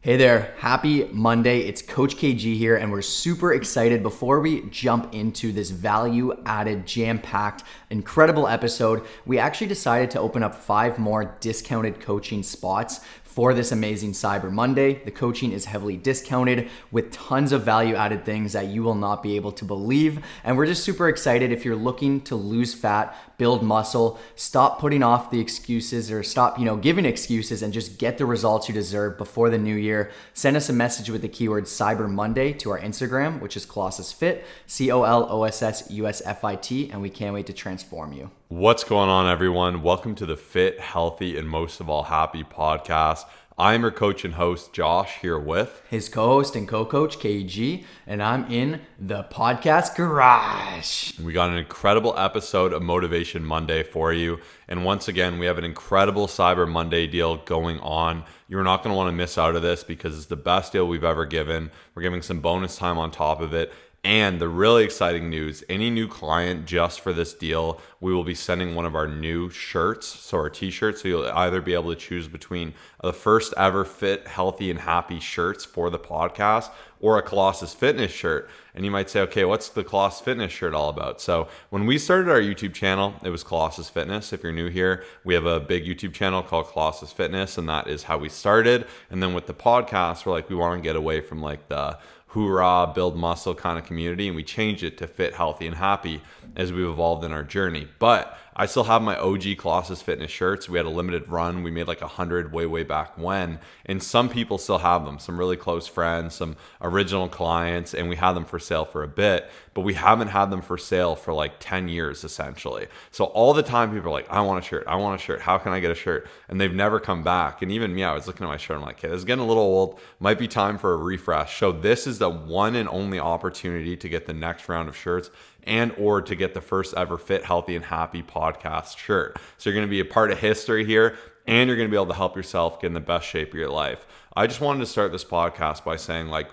Hey there, happy Monday. It's Coach KG here, and we're super excited. Before we jump into this value-added, jam-packed, incredible episode, we actually decided to open up 5 more discounted coaching spots for this amazing Cyber Monday. The coaching is heavily discounted with tons of value-added things that you will not be able to believe. And we're just super excited. If you're looking to lose fat, build muscle, stop putting off the excuses or stop, giving excuses and just get the results you deserve before the new year, send us a message with the keyword Cyber Monday to our Instagram, which is Colossusfit, Colossusfit, and we can't wait to transform you. What's going on, everyone? Welcome to the Fit, Healthy, and most of all happy podcast. I'm your coach and host, Josh, here with his co-host and co-coach, KG, and I'm in the podcast garage. We got an incredible episode of Motivation Monday for you. And once again, we have an incredible Cyber Monday deal going on. You're not going to want to miss out of this because it's the best deal we've ever given. We're giving some bonus time on top of it. And the really exciting news, any new client just for this deal, we will be sending one of our new shirts, so our t-shirts. So you'll either be able to choose between the first ever Fit, Healthy, and Happy shirts for the podcast or a Colossus Fitness shirt. And you might say, okay, what's the Colossus Fitness shirt all about? So when we started our YouTube channel, it was Colossus Fitness. If you're new here, we have a big YouTube channel called Colossus Fitness, and that is how we started. And then with the podcast, we're like, we want to get away from like the hoorah, build muscle kind of community, and we changed it to Fit, Healthy, and Happy as we've evolved in our journey. But I still have my OG Colossus Fitness shirts. We had a limited run. We made like 100 way back when, and some people still have them. Some really close friends, some original clients, and we had them for sale for a bit, but we haven't had them for sale for like 10 years essentially. So all the time people are like, I want a shirt, I want a shirt. How can I get a shirt? And they've never come back. And even me, I was looking at my shirt. I'm like, okay, this is getting a little old. Might be time for a refresh. So this is the one and only opportunity to get the next round of shirts and or to get the first ever Fit, Healthy, and Happy podcast shirt. So you're going to be a part of history here, and you're going to be able to help yourself get in the best shape of your life. I just wanted to start this podcast by saying, like,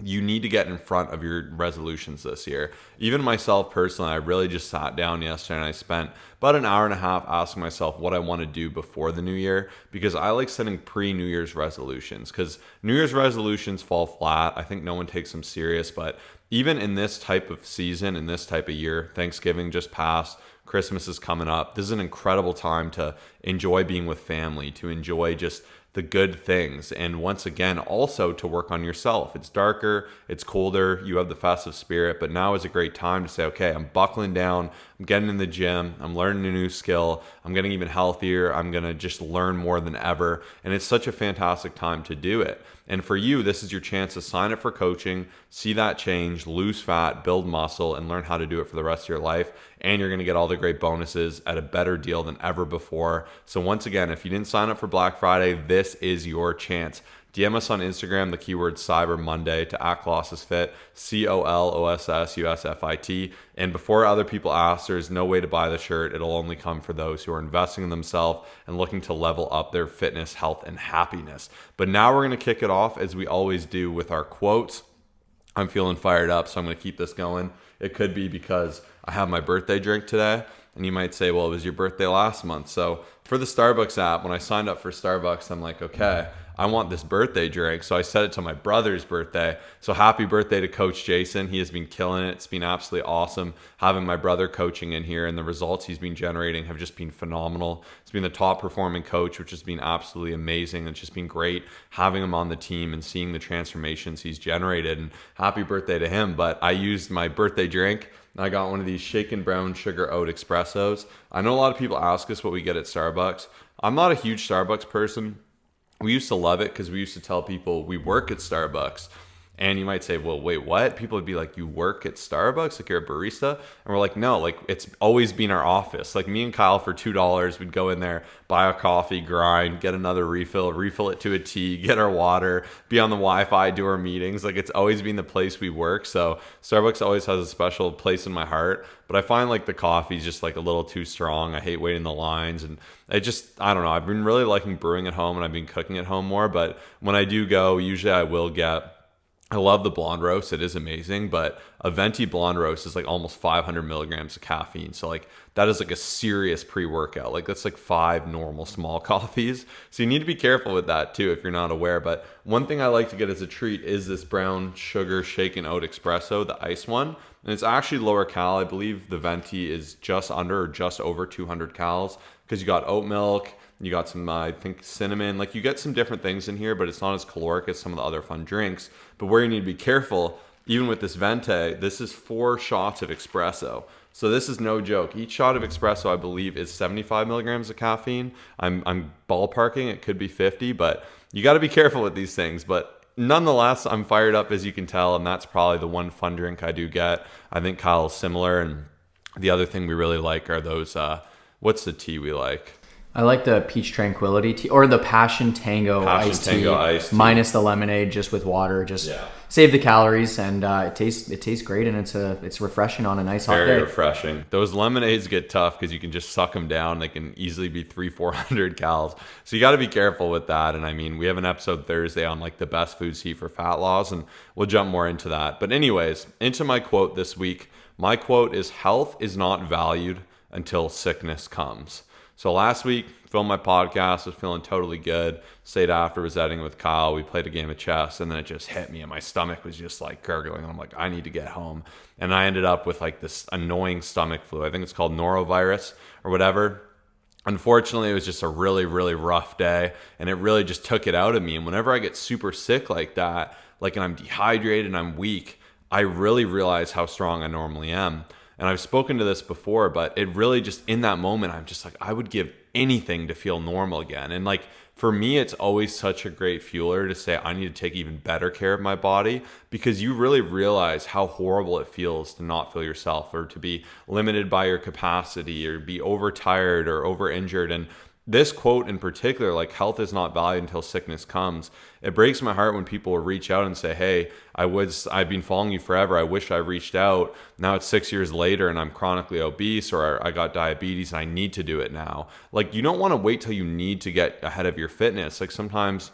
you need to get in front of your resolutions this year. Even myself personally, I really just sat down yesterday and I spent about an hour and a half asking myself what I want to do before the new year, because I like setting pre-New Year's resolutions, because New Year's resolutions fall flat. I think no one takes them serious, but even in this type of season, in this type of year, Thanksgiving just passed, Christmas is coming up. This is an incredible time to enjoy being with family, to enjoy just the good things. And once again, also to work on yourself. It's darker, it's colder, you have the festive spirit, but now is a great time to say, okay, I'm buckling down, I'm getting in the gym, I'm learning a new skill, I'm getting even healthier, I'm gonna just learn more than ever. And it's such a fantastic time to do it. And for you, this is your chance to sign up for coaching, see that change, lose fat, build muscle, and learn how to do it for the rest of your life. And you're going to get all the great bonuses at a better deal than ever before. So once again, if you didn't sign up for Black Friday, this is your chance. DM us on Instagram, the keyword Cyber Monday, to @ColossusFit, COLOSSUSFIT. And before other people ask, there's no way to buy the shirt. It'll only come for those who are investing in themselves and looking to level up their fitness, health, and happiness. But now we're going to kick it off as we always do with our quotes. I'm feeling fired up, so I'm going to keep this going. It could be because I have my birthday drink today. And you might say, well, it was your birthday last month. So for the Starbucks app, when I signed up for Starbucks, I'm like, okay, I want this birthday drink. So I set it to my brother's birthday. So happy birthday to Coach Jason. He has been killing it. It's been absolutely awesome having my brother coaching in here, and the results he's been generating have just been phenomenal. He's been the top performing coach, which has been absolutely amazing. It's just been great having him on the team and seeing the transformations he's generated. And happy birthday to him. But I used my birthday drink. I got one of these shaken brown sugar oat espressos. I know a lot of people ask us what we get at Starbucks. I'm not a huge Starbucks person. We used to love it because we used to tell people we work at Starbucks. And you might say, well, wait, what? People would be like, you work at Starbucks? Like you're a barista? And we're like, no, like it's always been our office. Like me and Kyle for $2, we'd go in there, buy a coffee, grind, get another refill it to a tea, get our water, be on the Wi-Fi, do our meetings. Like it's always been the place we work. So Starbucks always has a special place in my heart. But I find like the coffee's just like a little too strong. I hate waiting in the lines, and I don't know. I've been really liking brewing at home, and I've been cooking at home more. But when I do go, usually I will get I love the blonde roast. It is amazing, but a venti blonde roast is like almost 500 milligrams of caffeine. So like that is like a serious pre-workout. Like that's like 5 normal small coffees. So you need to be careful with that too if you're not aware. But one thing I like to get as a treat is this brown sugar shaken oat espresso, the ice one. And it's actually lower cal. I believe the venti is just under or just over 200 calories because you got oat milk. You got some, I think, cinnamon. Like you get some different things in here, but it's not as caloric as some of the other fun drinks. But where you need to be careful, even with this venti, this is 4 shots of espresso. So this is no joke. Each shot of espresso, I believe, is 75 milligrams of caffeine. I'm ballparking. It could be 50, but you got to be careful with these things. But nonetheless, I'm fired up, as you can tell, and that's probably the one fun drink I do get. I think Kyle's similar, and the other thing we really like are those, what's the tea we like? I like the Peach Tranquility tea or the Passion Tango iced tea, minus the lemonade, just with water. Just save the calories, and it tastes great, and it's refreshing on a nice hot day. Very refreshing. Those lemonades get tough because you can just suck them down. They can easily be 300-400 calories. So you got to be careful with that. And I mean, we have an episode Thursday on like the best foods to eat for fat loss, and we'll jump more into that. But anyways, into my quote this week. My quote is, "Health is not valued until sickness comes." So last week, filmed my podcast, was feeling totally good. Stayed after, was editing with Kyle. We played a game of chess, and then it just hit me, and my stomach was just like gurgling. I'm like, I need to get home. And I ended up with like this annoying stomach flu. I think it's called norovirus or whatever. Unfortunately, it was just a really, really rough day, and it really just took it out of me. And whenever I get super sick like that, like, and I'm dehydrated and I'm weak, I really realize how strong I normally am. And I've spoken to this before, but it really just, in that moment, I'm just like, I would give anything to feel normal again. And like, for me, it's always such a great fueler to say I need to take even better care of my body, because you really realize how horrible it feels to not feel yourself, or to be limited by your capacity, or be overtired or over injured. And this quote in particular, like, health is not valued until sickness comes. It breaks my heart when people reach out and say, hey, I've been following you forever. I wish I reached out. Now it's 6 years later and I'm chronically obese, or I got diabetes and I need to do it now. Like, you don't want to wait till you need to get ahead of your fitness. Like, sometimes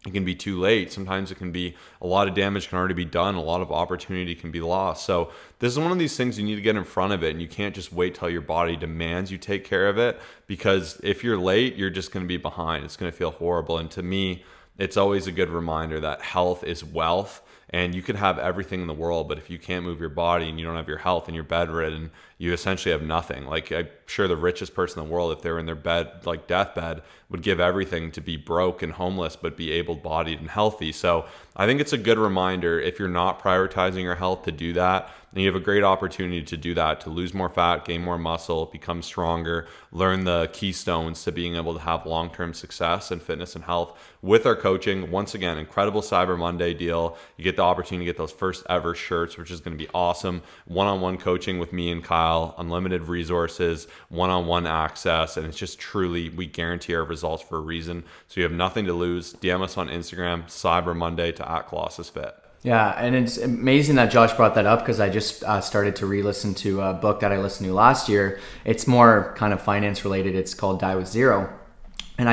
it can be too late. Sometimes it can be a lot of damage can already be done. A lot of opportunity can be lost. So this is one of these things you need to get in front of it, and you can't just wait till your body demands you take care of it, because if you're late, you're just going to be behind. It's going to feel horrible. And to me, it's always a good reminder that health is wealth. And you could have everything in the world, but if you can't move your body and you don't have your health and you're bedridden, you essentially have nothing. Like, I'm sure the richest person in the world, if they were in their bed, like deathbed, would give everything to be broke and homeless, but be able-bodied and healthy. So I think it's a good reminder, if you're not prioritizing your health, to do that. And you have a great opportunity to do that, to lose more fat, gain more muscle, become stronger, learn the keystones to being able to have long-term success in fitness and health with our coaching. Once again, incredible Cyber Monday deal. You get the opportunity to get those first ever shirts, which is going to be awesome. One-on-one coaching with me and Kyle, unlimited resources, one-on-one access, and it's just truly, we guarantee our results for a reason. So you have nothing to lose. DM us on Instagram, Cyber Monday to @Colossusfit. Yeah, and it's amazing that Josh brought that up, because I just started to re-listen to a book that I listened to last year. It's more kind of finance related. It's called Die with Zero. And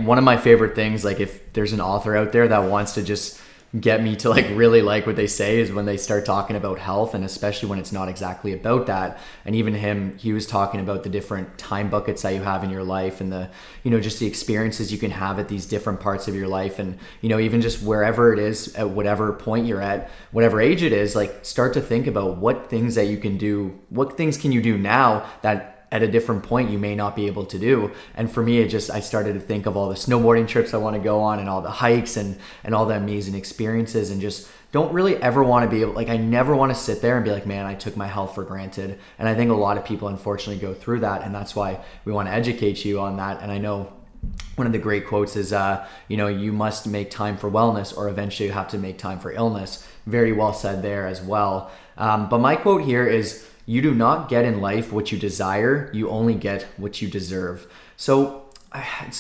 one of my favorite things, like, if there's an author out there that wants to just get me to like really like what they say, is when they start talking about health, and especially when it's not exactly about that. And even he was talking about the different time buckets that you have in your life, and the, just the experiences you can have at these different parts of your life. And, even just wherever it is, at whatever point you're at, whatever age it is, like, start to think about what things that you can do, what things can you do now that at a different point you may not be able to do. And for me, I started to think of all the snowboarding trips I want to go on, and all the hikes and all the amazing experiences, and just don't really ever want to be able, like, I never want to sit there and be like, man, I took my health for granted. And I think a lot of people unfortunately go through that, and that's why we want to educate you on that. And I know one of the great quotes is, you must make time for wellness, or eventually you have to make time for illness. Very well said there as well. But my quote here is, you do not get in life what you desire, you only get what you deserve. So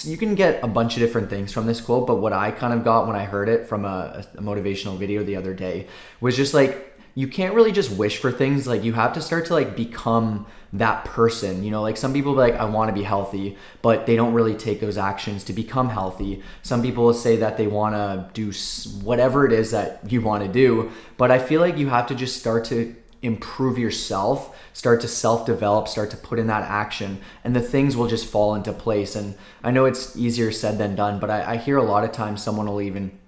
you can get a bunch of different things from this quote, but what I kind of got when I heard it from a motivational video the other day was just like, you can't really just wish for things. Like, you have to start to like become that person. You know, like some people be like, I want to be healthy, but they don't really take those actions to become healthy. Some people will say that they want to do whatever it is that you want to do, but I feel like you have to just start to improve yourself, start to self-develop, start to put in that action, and the things will just fall into place. And I know it's easier said than done, but I hear a lot of times someone will even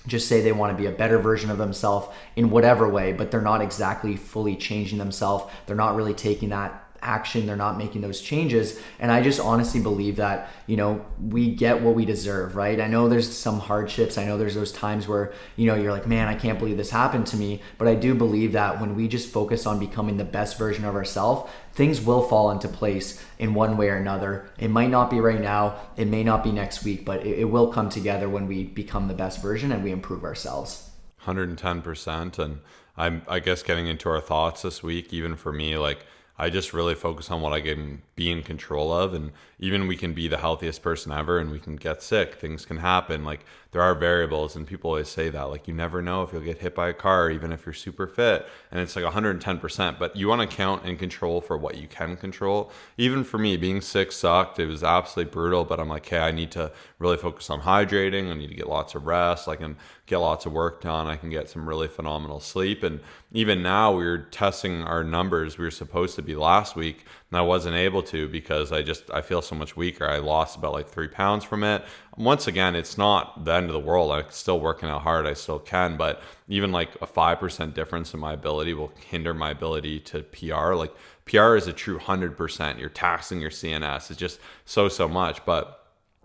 just say they want to be a better version of themselves in whatever way, but they're not exactly fully changing themselves. They're not really taking that action. They're not making those changes. And I just honestly believe that, you know, we get what we deserve, right? I know there's some hardships. I know there's those times where, you know, you're like, man, I can't believe this happened to me. But I do believe that when we just focus on becoming the best version of ourselves, things will fall into place in one way or another. It might not be right now. It may not be next week, but it will come together when we become the best version and we improve ourselves. 110%. And I guess getting into our thoughts this week, even for me, like, I just really focus on what I can be in control of. And even we can be the healthiest person ever and we can get sick. Things can happen. Like, there are variables, and people always say that, like, you never know if you'll get hit by a car, even if you're super fit. And it's like 110%, but you want to count and control for what you can control. Even for me, being sick sucked. It was absolutely brutal, but I'm like, hey, I need to really focus on hydrating. I need to get lots of rest. I can get lots of work done. I can get some really phenomenal sleep. And even now we were testing our numbers. We were supposed to be last week, and I wasn't able to because I feel so much weaker. I lost about like 3 pounds from it. Once again, it's not the end of the world. I'm still working out hard. I still can, but even like a 5% difference in my ability will hinder my ability to PR. Like, PR is a true 100%. You're taxing your CNS. It's just so much. But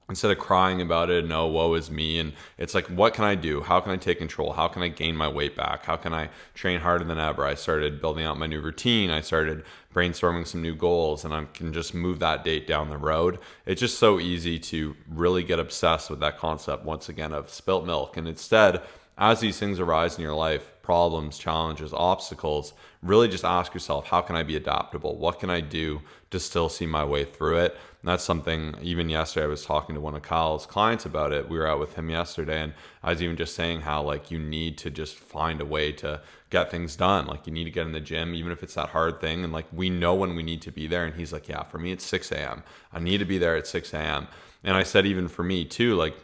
instead of crying about it, no, woe is me. And it's like, what can I do? How can I take control? How can I gain my weight back? How can I train harder than ever? I started building out my new routine. I started brainstorming some new goals, and I can just move that date down the road. It's just so easy to really get obsessed with that concept, once again, of spilt milk. And instead, as these things arise in your life, problems, challenges, obstacles, really just ask yourself, how can I be adaptable? What can I do to still see my way through it? And that's something, even yesterday, I was talking to one of Kyle's clients about it. We were out with him yesterday, and I was even just saying how, like, you need to just find a way to get things done. Like, you need to get in the gym, even if it's that hard thing. And like, we know when we need to be there. And he's like, yeah, for me, it's 6 a.m. I need to be there at 6 a.m. And I said, even for me too, like,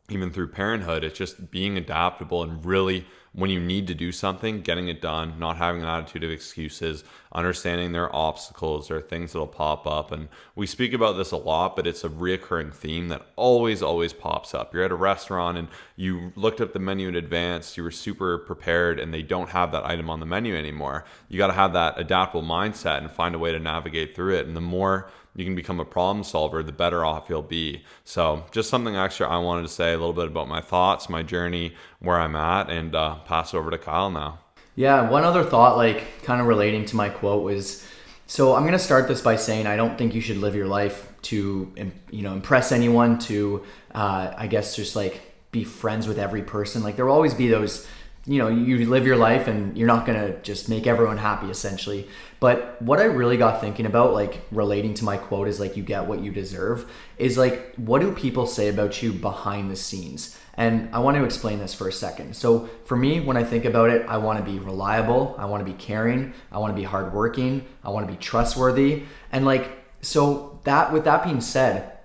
even through parenthood, it's just being adaptable and really, when you need to do something, getting it done, not having an attitude of excuses, understanding there are obstacles, there are things that'll pop up. And we speak about this a lot, but it's a reoccurring theme that always pops up. You're at a restaurant and you looked up the menu in advance, you were super prepared, and they don't have that item on the menu anymore. You got to have that adaptable mindset and find a way to navigate through it. And the more you can become a problem solver, the better off you'll be. So just something extra I wanted to say, a little bit about my thoughts, my journey, where I'm at, and pass it over to Kyle now. Yeah, one other thought, like kind of relating to my quote, was, so I'm going to start this by saying I don't think you should live your life to, you know, impress anyone, to, I guess, just like be friends with every person. Like, there will always be those, you know, you live your life and you're not going to just make everyone happy, essentially. But what I really got thinking about, like relating to my quote, is like, you get what you deserve, is like, what do people say about you behind the scenes? And I want to explain this for a second. So for me, when I think about it, I want to be reliable. I want to be caring. I want to be hardworking. I want to be trustworthy. And like, so that, with that being said,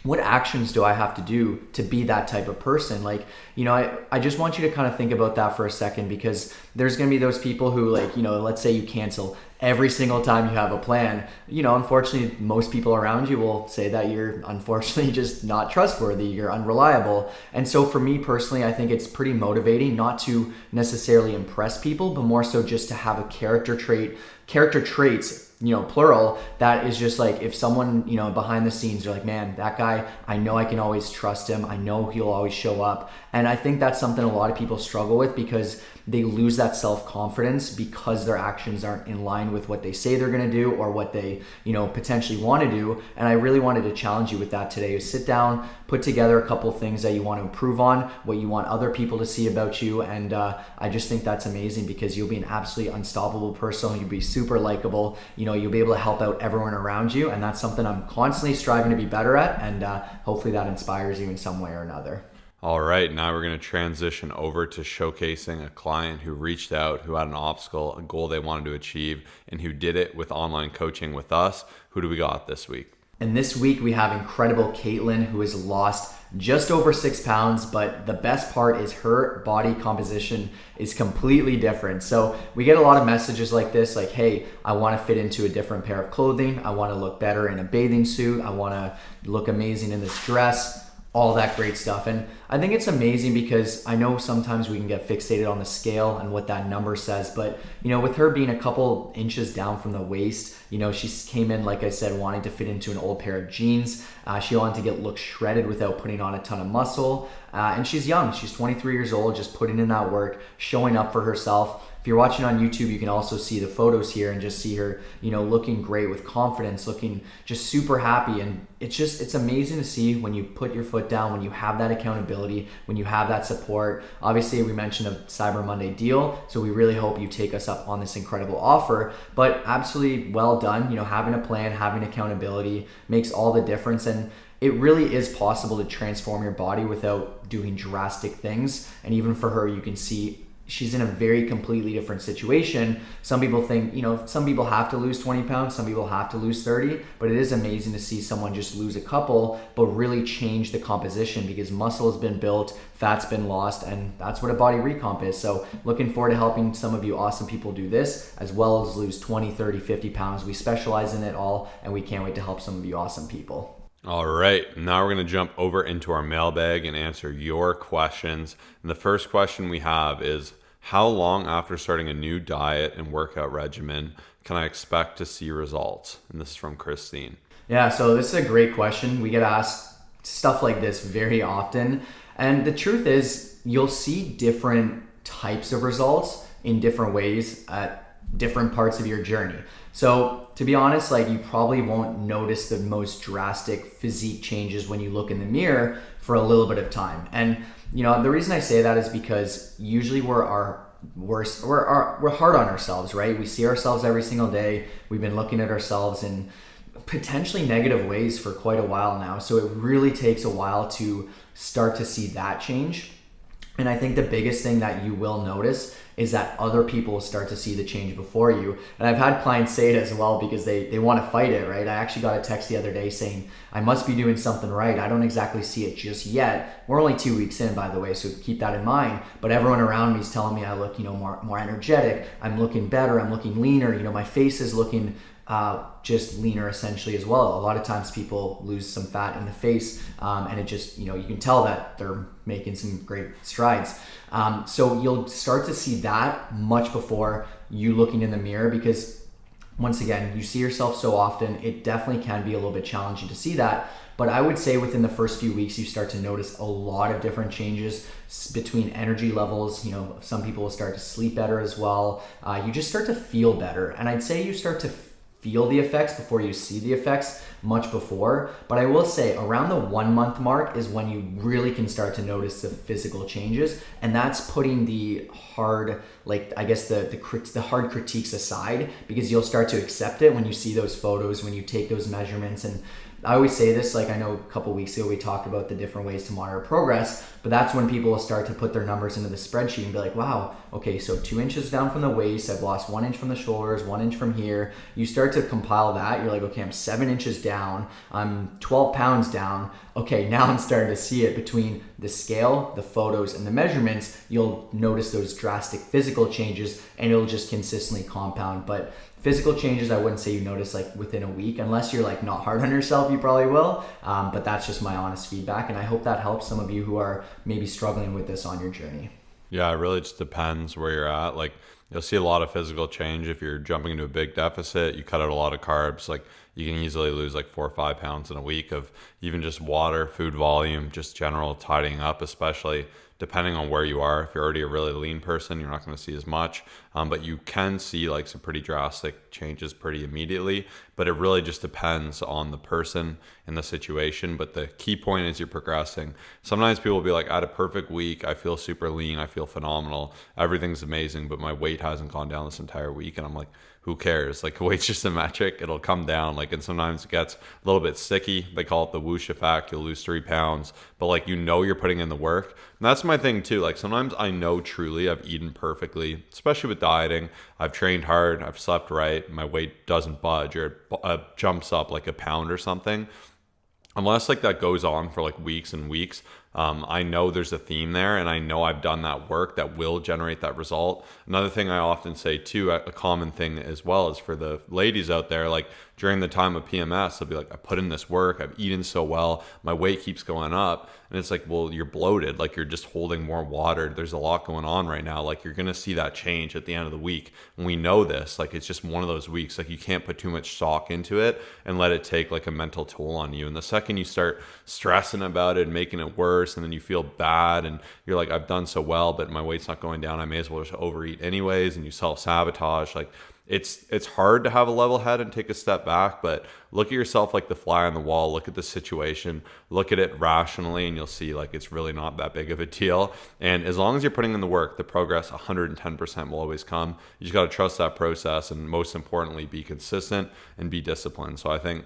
what actions do I have to do to be that type of person? Like, you know, I just want you to kind of think about that for a second, because there's going to be those people who, like, you know, let's say you cancel every single time you have a plan. You know, unfortunately, most people around you will say that you're unfortunately just not trustworthy, you're unreliable. And so for me personally, I think it's pretty motivating not to necessarily impress people, but more so just to have a character traits, you know, plural, that is just like, if someone, you know, behind the scenes, you're like, man, that guy, I know I can always trust him. I know he'll always show up. And I think that's something a lot of people struggle with, because they lose that self-confidence because their actions aren't in line with what they say they're going to do or what they, you know, potentially want to do. And I really wanted to challenge you with that today, is sit down, put together a couple of things that you want to improve on, what you want other people to see about you. And I just think that's amazing, because you'll be an absolutely unstoppable person. You'll be super likable. You know, you'll be able to help out everyone around you. And that's something I'm constantly striving to be better at. And hopefully that inspires you in some way or another. All right, now we're going to transition over to showcasing a client who reached out, who had an obstacle, a goal they wanted to achieve, and who did it with online coaching with us. Who do we got this week? And this week we have incredible Kaitlyn, who has lost just over 6 pounds, but the best part is her body composition is completely different. So we get a lot of messages like this, like, hey, I want to fit into a different pair of clothing. I want to look better in a bathing suit. I want to look amazing in this dress, all that great stuff. And I think it's amazing because I know sometimes we can get fixated on the scale and what that number says, but with her being a couple inches down from the waist, she came in, like I said, wanting to fit into an old pair of jeans. She wanted to look shredded without putting on a ton of muscle. And she's young. She's 23 years old, just putting in that work, showing up for herself. If you're watching on YouTube, you can also see the photos here and just see her, looking great with confidence, looking just super happy. And it's amazing to see when you put your foot down, when you have that accountability, when you have that support. Obviously, we mentioned a Cyber Monday deal, so we really hope you take us up on this incredible offer. But absolutely well done. Having a plan, having accountability makes all the difference. And it really is possible to transform your body without doing drastic things. And even for her, you can see she's in a very completely different situation. Some people think, some people have to lose 20 pounds, some people have to lose 30, but it is amazing to see someone just lose a couple, but really change the composition because muscle has been built, fat's been lost, and that's what a body recomp is. So looking forward to helping some of you awesome people do this, as well as lose 20, 30, 50 pounds. We specialize in it all, and we can't wait to help some of you awesome people. All right, now we're going to jump over into our mailbag and answer your questions. And the first question we have is, how long after starting a new diet and workout regimen can I expect to see results? And this is from Christine. Yeah, so this is a great question. We get asked stuff like this very often. And the truth is, you'll see different types of results in different ways at different parts of your journey. So to be honest, you probably won't notice the most drastic physique changes when you look in the mirror for a little bit of time. And the reason I say that is because usually we're hard on ourselves, right? We see ourselves every single day. We've been looking at ourselves in potentially negative ways for quite a while now. So it really takes a while to start to see that change. And I think the biggest thing that you will notice is that other people will start to see the change before you. And I've had clients say it as well because they want to fight it, right? I actually got a text the other day saying, I must be doing something right. I don't exactly see it just yet. We're only 2 weeks in, by the way, so keep that in mind. But everyone around me is telling me I look, more energetic. I'm looking better. I'm looking leaner. My face is looking just leaner essentially as well. A lot of times people lose some fat in the face and it just, you can tell that they're making some great strides. So you'll start to see that much before you looking in the mirror because once again, you see yourself so often, it definitely can be a little bit challenging to see that. But I would say within the first few weeks, you start to notice a lot of different changes between energy levels. Some people will start to sleep better as well. You just start to feel better. And I'd say you start to feel the effects before you see the effects much before. But I will say around the 1 month mark is when you really can start to notice the physical changes. And that's putting the hard, the hard critiques aside because you'll start to accept it when you see those photos, when you take those measurements. And I always say this, I know a couple weeks ago we talked about the different ways to monitor progress, but that's when people will start to put their numbers into the spreadsheet and be like, wow, okay, so 2 inches down from the waist, I've lost 1 inch from the shoulders, 1 inch from here. You start to compile that. You're like, okay, I'm 7 inches down. I'm 12 pounds down. Okay, now I'm starting to see it between the scale, the photos, and the measurements. You'll notice those drastic physical changes and it'll just consistently compound. But physical changes, I wouldn't say you notice within a week. Unless you're not hard on yourself, you probably will. But that's just my honest feedback. And I hope that helps some of you who are maybe struggling with this on your journey. Yeah, it really just depends where you're at. You'll see a lot of physical change if you're jumping into a big deficit. You cut out a lot of carbs. You can easily lose 4 or 5 pounds in a week of even just water, food volume, just general tidying up, especially depending on where you are. If you're already a really lean person, you're not going to see as much, but you can see some pretty drastic changes pretty immediately. But it really just depends on the person and the situation. But the key point is you're progressing. Sometimes people will be like, I had a perfect week, I feel super lean, I feel phenomenal, everything's amazing, but my weight hasn't gone down this entire week. And I'm like, who cares? Like, weight's just a metric. It'll come down. Like, and sometimes it gets a little bit sticky. They call it the whoosh effect. You'll lose 3 pounds, but like, you're putting in the work. And that's my thing too. Like, sometimes I know truly I've eaten perfectly, especially with dieting. I've trained hard. I've slept right. My weight doesn't budge, or it jumps up like a pound or something. Unless like that goes on for like weeks and weeks, I know there's a theme there, and I know I've done that work that will generate that result. Another thing I often say too, a common thing as well, is for the ladies out there, like during the time of PMS, they'll be like, I put in this work, I've eaten so well, my weight keeps going up. And it's like, well, you're bloated, like you're just holding more water. There's a lot going on right now. Like, you're going to see that change at the end of the week. And we know this, like, it's just one of those weeks. Like, you can't put too much stock into it and let it take like a mental toll on you. And the second you start stressing about it, making it worse, and then you feel bad and you're like, I've done so well, but my weight's not going down, I may as well just overeat anyways. And you self-sabotage. Like, it's hard to have a level head and take a step back, but look at yourself like the fly on the wall. Look at the situation, look at it rationally, and you'll see like it's really not that big of a deal. And as long as you're putting in the work, the progress 110% will always come. You just got to trust that process, and most importantly, be consistent and be disciplined. So I think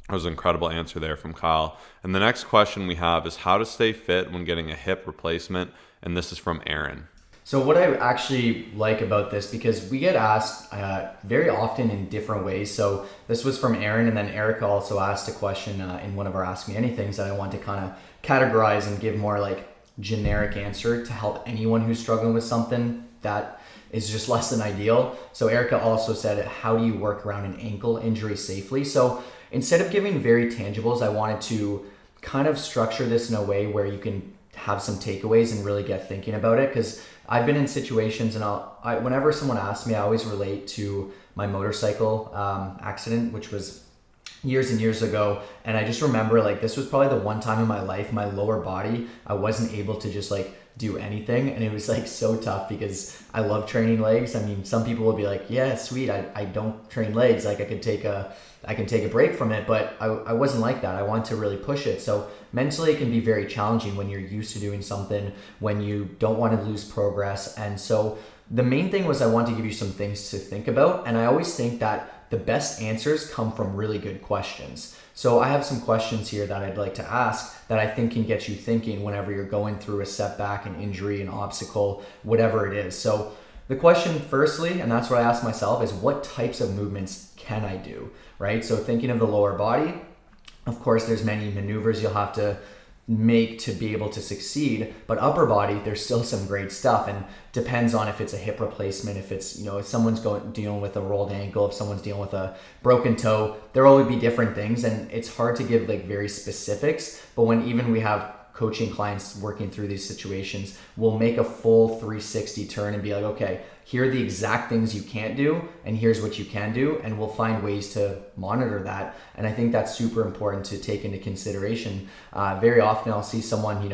that was an incredible answer there from Kyle. And the next question we have is how to stay fit when getting a hip replacement. And this is from Eryn. So what I actually like about this, because we get asked very often in different ways. So this was from Eryn, and then Erika also asked a question in one of our Ask Me Anythings that I want to kind of categorize and give more like generic answer to help anyone who's struggling with something that is just less than ideal. So Erika also said, how do you work around an ankle injury safely? So instead of giving very tangibles, I wanted to kind of structure this in a way where you can have some takeaways and really get thinking about it. Because I've been in situations, and whenever someone asks me, I always relate to my motorcycle accident, which was years and years ago. And I just remember like this was probably the one time in my life, my lower body, I wasn't able to just like do anything. And it was like so tough because I love training legs. I mean, some people will be like, yeah, sweet, I don't train legs. Like I can take a break from it, but I wasn't like that. I want to really push it. So mentally it can be very challenging when you're used to doing something, when you don't want to lose progress. And so the main thing was I want to give you some things to think about. And I always think that the best answers come from really good questions. So I have some questions here that I'd like to ask that I think can get you thinking whenever you're going through a setback, an injury, an obstacle, whatever it is. So the question firstly, and that's what I ask myself, is what types of movements can I do, right? So thinking of the lower body, of course, there's many maneuvers you'll have to make to be able to succeed, but upper body, there's still some great stuff, and depends on if it's a hip replacement, if it's, if someone's dealing with a rolled ankle, if someone's dealing with a broken toe, there will be different things, and it's hard to give like very specifics. But when even we have coaching clients working through these situations, we'll make a full 360 turn and be like, okay, here are the exact things you can't do, and here's what you can do, and we'll find ways to monitor that. And I think that's super important to take into consideration. Very often I'll see someone,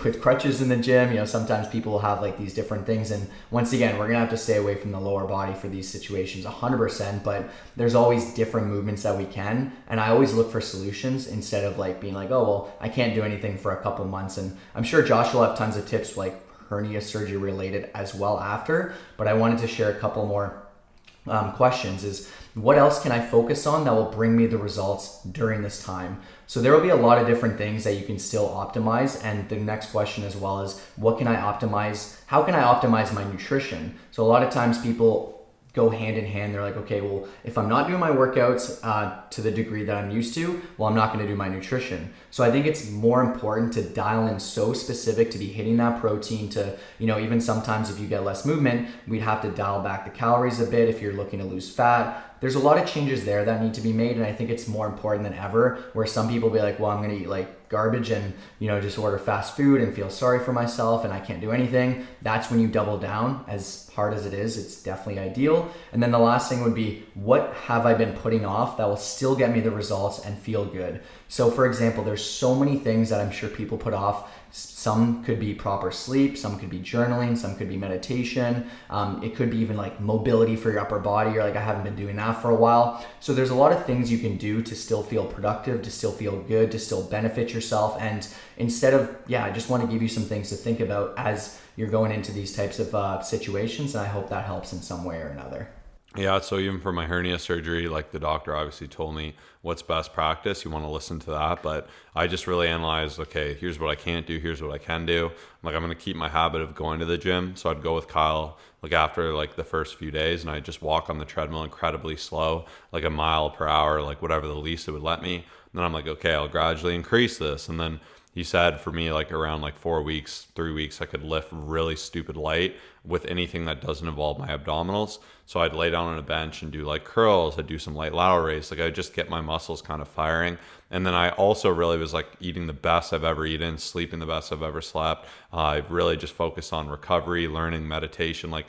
with crutches in the gym. Sometimes people will have like these different things, and once again, we're gonna have to stay away from the lower body for these situations 100%, but there's always different movements that we can, and I always look for solutions instead of like being like, oh well, I can't do anything for a couple months. And I'm sure Josh will have tons of tips like hernia surgery related as well after, but I wanted to share a couple more questions. Is what else can I focus on that will bring me the results during this time? So there will be a lot of different things that you can still optimize. And the next question as well is, what can I optimize? How can I optimize my nutrition? So a lot of times people go hand in hand. They're like, okay, well, if I'm not doing my workouts to the degree that I'm used to, well, I'm not going to do my nutrition. So I think it's more important to dial in so specific to be hitting that protein to, even sometimes if you get less movement, we'd have to dial back the calories a bit if you're looking to lose fat. There's a lot of changes there that need to be made, and I think it's more important than ever, where some people be like, well, I'm going to eat like garbage and, just order fast food and feel sorry for myself and I can't do anything. That's when you double down. As hard as it is, it's definitely ideal. And then the last thing would be, what have I been putting off that will still get me the results and feel good? So for example, there's so many things that I'm sure people put off. Some could be proper sleep, some could be journaling, some could be meditation. It could be even like mobility for your upper body. You're like, I haven't been doing that for a while. So there's a lot of things you can do to still feel productive, to still feel good, to still benefit yourself. And instead of, I just want to give you some things to think about as you're going into these types of situations. And I hope that helps in some way or another. Yeah, so even for my hernia surgery, like the doctor obviously told me what's best practice. You want to listen to that. But I just really analyzed, okay, here's what I can't do, here's what I can do. I'm going to keep my habit of going to the gym. So I'd go with Kyle like after like the first few days, and I'd just walk on the treadmill incredibly slow, like a mile per hour, like whatever the least it would let me. And then I'm like, okay, I'll gradually increase this. And then he said for me, like around like 4 weeks, 3 weeks, I could lift really stupid light with anything that doesn't involve my abdominals. So I'd lay down on a bench and do like curls. I'd do some light lateral raise. Like I'd just get my muscles kind of firing. And then I also really was like eating the best I've ever eaten, sleeping the best I've ever slept. I've really just focused on recovery, learning meditation. Like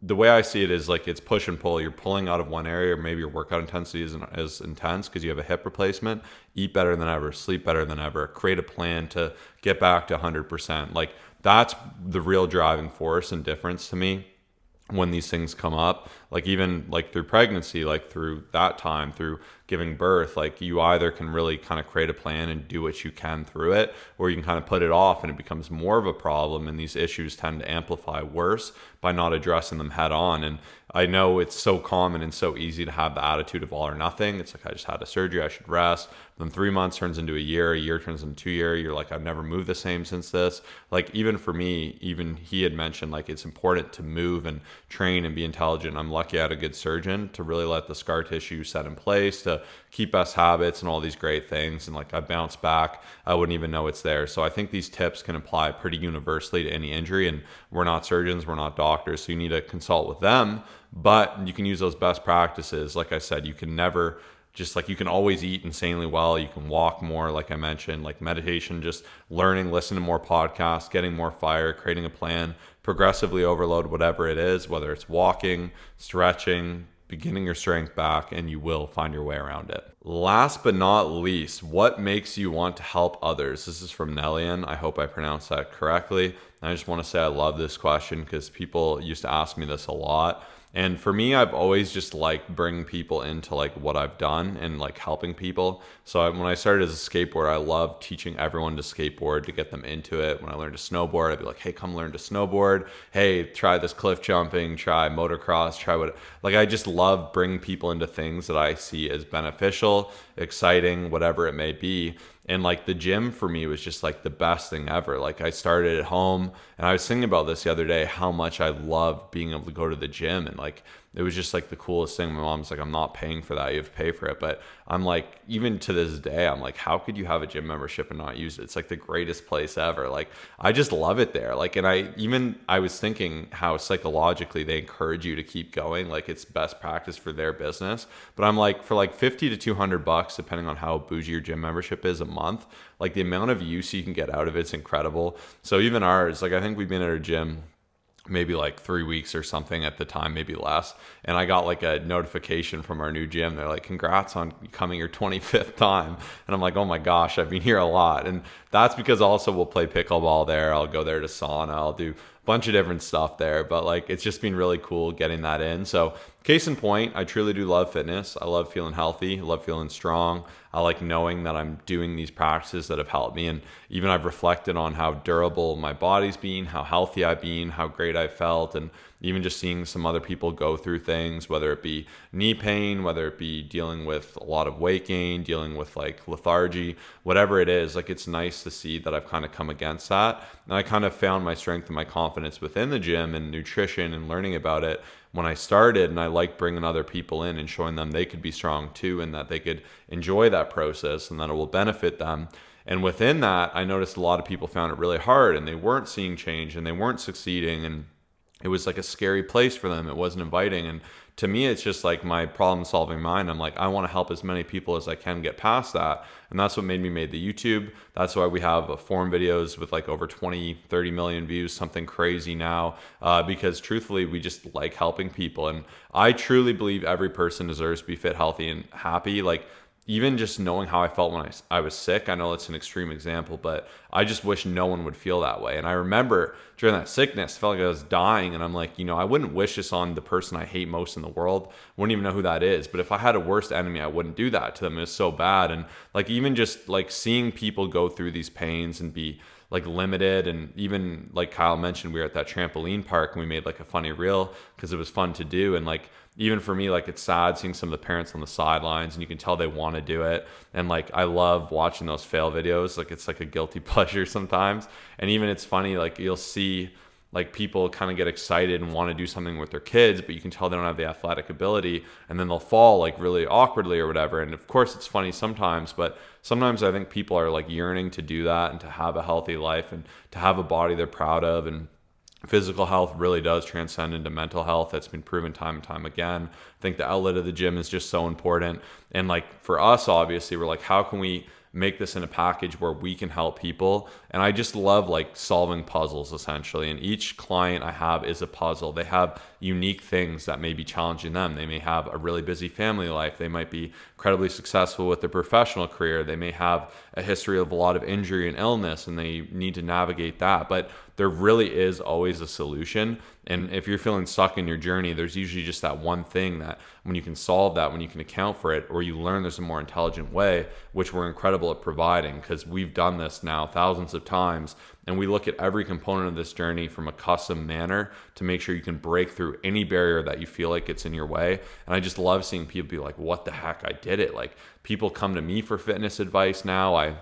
the way I see it is like it's push and pull. You're pulling out of one area, or maybe your workout intensity isn't as intense because you have a hip replacement. Eat better than ever, sleep better than ever, create a plan to get back to 100%. Like that's the real driving force and difference to me when these things come up. Like even like through pregnancy, like through that time, through giving birth, like you either can really kind of create a plan and do what you can through it, or you can kind of put it off and it becomes more of a problem, and these issues tend to amplify worse by not addressing them head on. And I know it's so common and so easy to have the attitude of all or nothing. It's like, I just had a surgery, I should rest. Then 3 months turns into a year turns into 2 years. You're like, I've never moved the same since this. Like even for me, even he had mentioned like it's important to move and train and be intelligent. I'm lucky I had a good surgeon to really let the scar tissue set in place to keep best habits and all these great things. And like I bounced back, I wouldn't even know it's there. So I think these tips can apply pretty universally to any injury. And we're not surgeons, we're not doctors, so you need to consult with them. But you can use those best practices. Like I said, you can never just like, you can always eat insanely well. You can walk more, like I mentioned, like meditation, just learning, listening to more podcasts, getting more fire, creating a plan, progressively overload whatever it is, whether it's walking, stretching, beginning your strength back, and you will find your way around it. Last but not least, what makes you want to help others? This is from Nelian. I hope I pronounced that correctly. I just want to say I love this question because people used to ask me this a lot. And for me, I've always just like bringing people into like what I've done and like helping people. So when I started as a skateboarder, I loved teaching everyone to skateboard to get them into it. When I learned to snowboard, I'd be like, hey, come learn to snowboard. Hey, try this cliff jumping, try motocross, try what. Like I just love bringing people into things that I see as beneficial, exciting, whatever it may be. And like the gym for me was just like the best thing ever. Like I started at home, and I was thinking about this the other day, how much I love being able to go to the gym. And like, it was just like the coolest thing. My mom's like, I'm not paying for that, you have to pay for it. But I'm like, even to this day, I'm like, how could you have a gym membership and not use it? It's like the greatest place ever. Like, I just love it there. Like, and I was thinking how psychologically they encourage you to keep going. Like it's best practice for their business. But I'm like, for like 50 to 200 bucks, depending on how bougie your gym membership is a month, like the amount of use you can get out of it's incredible. So even ours, like I think we've been at our gym maybe like 3 weeks or something at the time, maybe less. And I got like a notification from our new gym. They're like, congrats on coming your 25th time. And I'm like, oh my gosh, I've been here a lot. And that's because also we'll play pickleball there. I'll go there to sauna. I'll do a bunch of different stuff there. But like, it's just been really cool getting that in. So case in point, I truly do love fitness. I love feeling healthy. I love feeling strong. I like knowing that I'm doing these practices that have helped me. And even I've reflected on how durable my body's been, how healthy I've been, how great I felt. And even just seeing some other people go through things, whether it be knee pain, whether it be dealing with a lot of weight gain, dealing with like lethargy, whatever it is, like it's nice to see that I've kind of come against that. And I kind of found my strength and my confidence within the gym and nutrition and learning about it when I started. And I like bringing other people in and showing them they could be strong too, and that they could enjoy that process and that it will benefit them. And within that, I noticed a lot of people found it really hard and they weren't seeing change and they weren't succeeding, and it was like a scary place for them. It wasn't inviting. And to me, it's just like my problem solving mind. I'm like, I want to help as many people as I can get past that. And that's what made me made the YouTube. That's why we have forum videos with like over 20, 30 million views, something crazy now, because truthfully, we just like helping people. And I truly believe every person deserves to be fit, healthy, and happy. Like, even just knowing how I felt when I was sick, I know it's an extreme example, but I just wish no one would feel that way. And I remember during that sickness, I felt like I was dying. And I'm like, I wouldn't wish this on the person I hate most in the world. Wouldn't even know who that is. But if I had a worst enemy, I wouldn't do that to them. It was so bad. And like, even just like seeing people go through these pains and be like limited, and even like Kyle mentioned, we were at that trampoline park and we made like a funny reel because it was fun to do. And like, even for me, like, it's sad seeing some of the parents on the sidelines, and you can tell they want to do it. And like, I love watching those fail videos. Like, it's like a guilty pleasure sometimes. And even it's funny, like, you'll see like people kind of get excited and want to do something with their kids, but you can tell they don't have the athletic ability, and then they'll fall like really awkwardly or whatever. And of course it's funny sometimes, but sometimes I think people are like yearning to do that and to have a healthy life and to have a body they're proud of. And physical health really does transcend into mental health. That's been proven time and time again. I think the outlet of the gym is just so important. And like, for us, obviously, we're like, how can we make this in a package where we can help people? And I just love like solving puzzles essentially. And each client I have is a puzzle. They have unique things that may be challenging them. They may have a really busy family life. They might be incredibly successful with their professional career. They may have a history of a lot of injury and illness, and they need to navigate that. But there really is always a solution. And if you're feeling stuck in your journey, there's usually just that one thing that when you can solve that, when you can account for it, or you learn there's a more intelligent way, which we're incredible at providing, because we've done this now thousands of times. And we look at every component of this journey from a custom manner to make sure you can break through any barrier that you feel like it's in your way. And I just love seeing people be like, what the heck, I did it. Like, people come to me for fitness advice now. I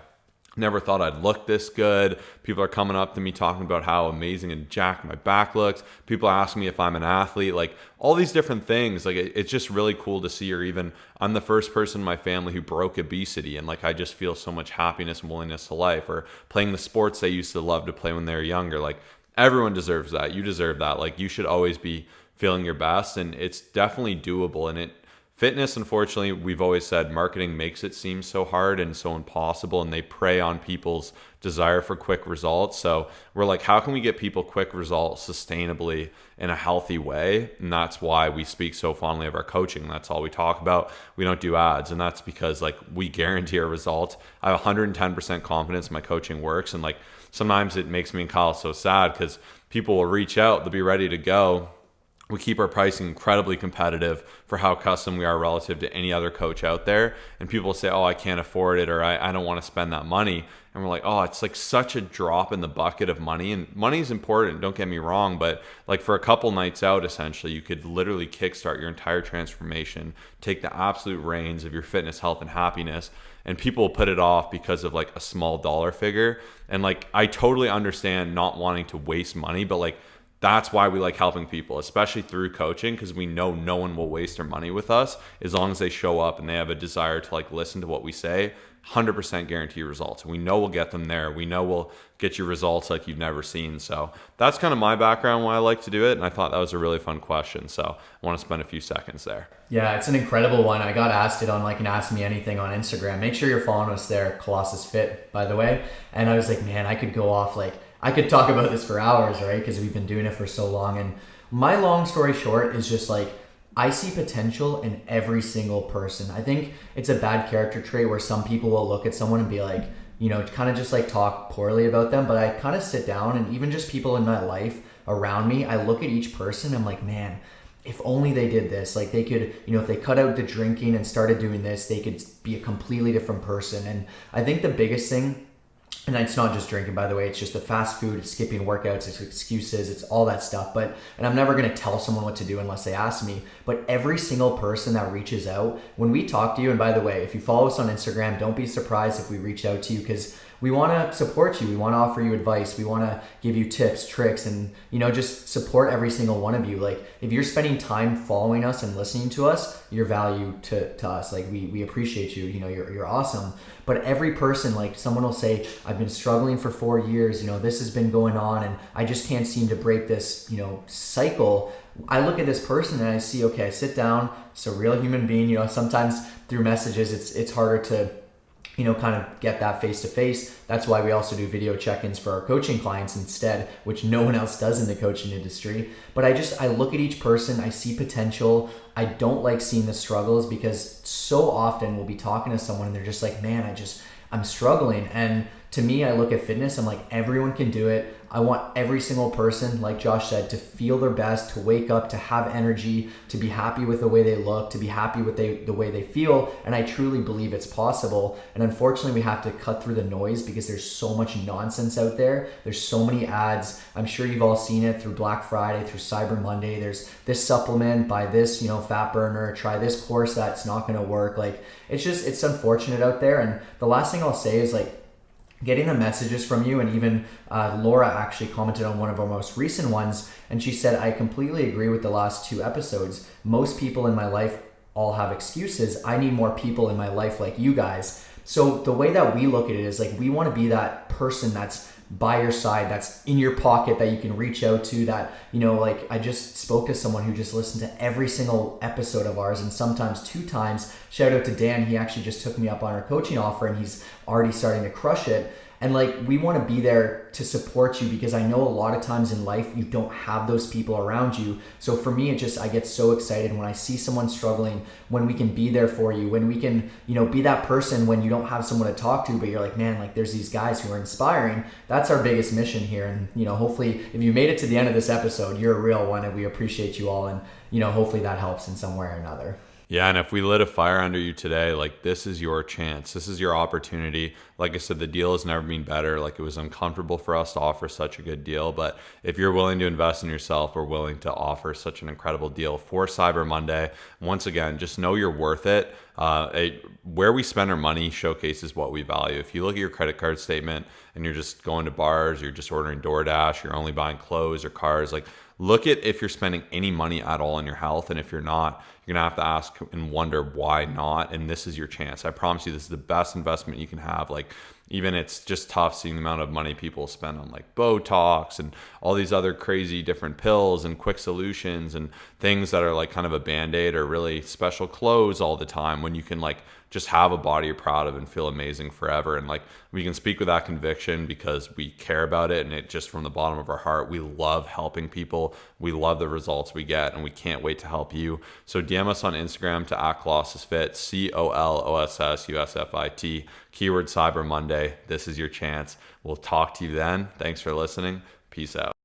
never thought I'd look this good. People are coming up to me talking about how amazing and jacked my back looks. People ask me if I'm an athlete, like all these different things. Like, it's just really cool to see. Or even I'm the first person in my family who broke obesity, and like, I just feel so much happiness and willingness to life. Or playing the sports they used to love to play when they were younger. Like, everyone deserves that. You deserve that. Like, you should always be feeling your best, and it's definitely doable. And fitness, unfortunately, we've always said marketing makes it seem so hard and so impossible, and they prey on people's desire for quick results. So we're like, how can we get people quick results sustainably in a healthy way? And that's why we speak so fondly of our coaching. That's all we talk about. We don't do ads, and that's because like, we guarantee a result. I have 110% confidence my coaching works. And like, sometimes it makes me and Kyle so sad because people will reach out, they'll be ready to go. We keep our pricing incredibly competitive for how custom we are relative to any other coach out there. And people say, oh, I can't afford it, or I don't want to spend that money. And we're like, oh, it's like such a drop in the bucket of money. And money is important, don't get me wrong. But like, for a couple nights out, essentially, you could literally kickstart your entire transformation, take the absolute reins of your fitness, health, and happiness. And people will put it off because of like a small dollar figure. And like, I totally understand not wanting to waste money, but like, that's why we like helping people, especially through coaching, because we know no one will waste their money with us as long as they show up and they have a desire to like listen to what we say. 100% guarantee results. We know we'll get them there. We know we'll get you results like you've never seen. So that's kind of my background, why I like to do it. And I thought that was a really fun question. So I want to spend a few seconds there. Yeah, it's an incredible one. I got asked it on like an Ask Me Anything on Instagram. Make sure you're following us there, Colossusfit, by the way. And I was like, man, I could go off, like, I could talk about this for hours, right? Because we've been doing it for so long. And my long story short is just like, I see potential in every single person. I think it's a bad character trait where some people will look at someone and be like, kind of just like talk poorly about them. But I kind of sit down, and even just people in my life around me, I look at each person, I'm like, man, if only they did this, like they could, if they cut out the drinking and started doing this, they could be a completely different person. And I think the biggest thing, and it's not just drinking, by the way, it's just the fast food, it's skipping workouts, it's excuses, it's all that stuff. And I'm never going to tell someone what to do unless they ask me. But every single person that reaches out, when we talk to you, and by the way, if you follow us on Instagram, don't be surprised if we reach out to you, because we want to support you. We want to offer you advice. We want to give you tips, tricks, and, just support every single one of you. Like, if you're spending time following us and listening to us, you're value to us. Like, we appreciate you. You're awesome. But every person, like, someone will say, I've been struggling for 4 years. This has been going on, and I just can't seem to break this, cycle. I look at this person and I see, okay, I sit down. It's a real human being. Sometimes through messages, it's harder to kind of get that face to face. That's why we also do video check-ins for our coaching clients instead, which no one else does in the coaching industry. But I look at each person, I see potential. I don't like seeing the struggles, because so often we'll be talking to someone and they're just like, man, I'm struggling. And to me, I look at fitness, I'm like, everyone can do it. I want every single person, like Josh said, to feel their best, to wake up, to have energy, to be happy with the way they look, to be happy with the way they feel. And I truly believe it's possible. And unfortunately, we have to cut through the noise, because there's so much nonsense out there. There's so many ads. I'm sure you've all seen it through Black Friday, through Cyber Monday. There's this supplement, buy this, fat burner, try this course that's not going to work. Like, it's unfortunate out there. And the last thing I'll say is, like, getting the messages from you, and even Laura actually commented on one of our most recent ones, and she said, I completely agree with the last 2 episodes. Most people in my life all have excuses. I need more people in my life like you guys. So the way that we look at it is, like, we want to be that person that's by your side, that's in your pocket, that you can reach out to, that, like, I just spoke to someone who just listened to every single episode of ours, and sometimes 2 times. Shout out to Dan. He actually just took me up on our coaching offer, and he's already starting to crush it. And like, we want to be there to support you, because I know a lot of times in life you don't have those people around you. So for me, I get so excited when I see someone struggling, when we can be there for you, when we can, be that person when you don't have someone to talk to, but you're like, man, like, there's these guys who are inspiring. That's our biggest mission here. And, hopefully if you made it to the end of this episode, you're a real one, and we appreciate you all. And, hopefully that helps in some way or another. Yeah, and if we lit a fire under you today, like, this is your chance. This is your opportunity. Like I said, the deal has never been better. Like, it was uncomfortable for us to offer such a good deal, but if you're willing to invest in yourself, we're willing to offer such an incredible deal for Cyber Monday. Once again, just know you're worth it. Where we spend our money showcases what we value. If you look at your credit card statement and you're just going to bars, you're just ordering DoorDash, you're only buying clothes or cars, like, look at if you're spending any money at all on your health. And if you're not, you're going to have to ask and wonder why not. And this is your chance. I promise you, this is the best investment you can have. Like, even it's just tough seeing the amount of money people spend on like Botox and all these other crazy different pills and quick solutions and things that are like kind of a Band-Aid, or really special clothes all the time, when you can like just have a body you're proud of and feel amazing forever. And like, we can speak with that conviction because we care about it, and it just from the bottom of our heart, we love helping people. We love the results we get, and we can't wait to help you. So DM us on Instagram to @Colossusfit, COLOSSUSFIT, keyword Cyber Monday. This is your chance. We'll talk to you then. Thanks for listening. Peace out.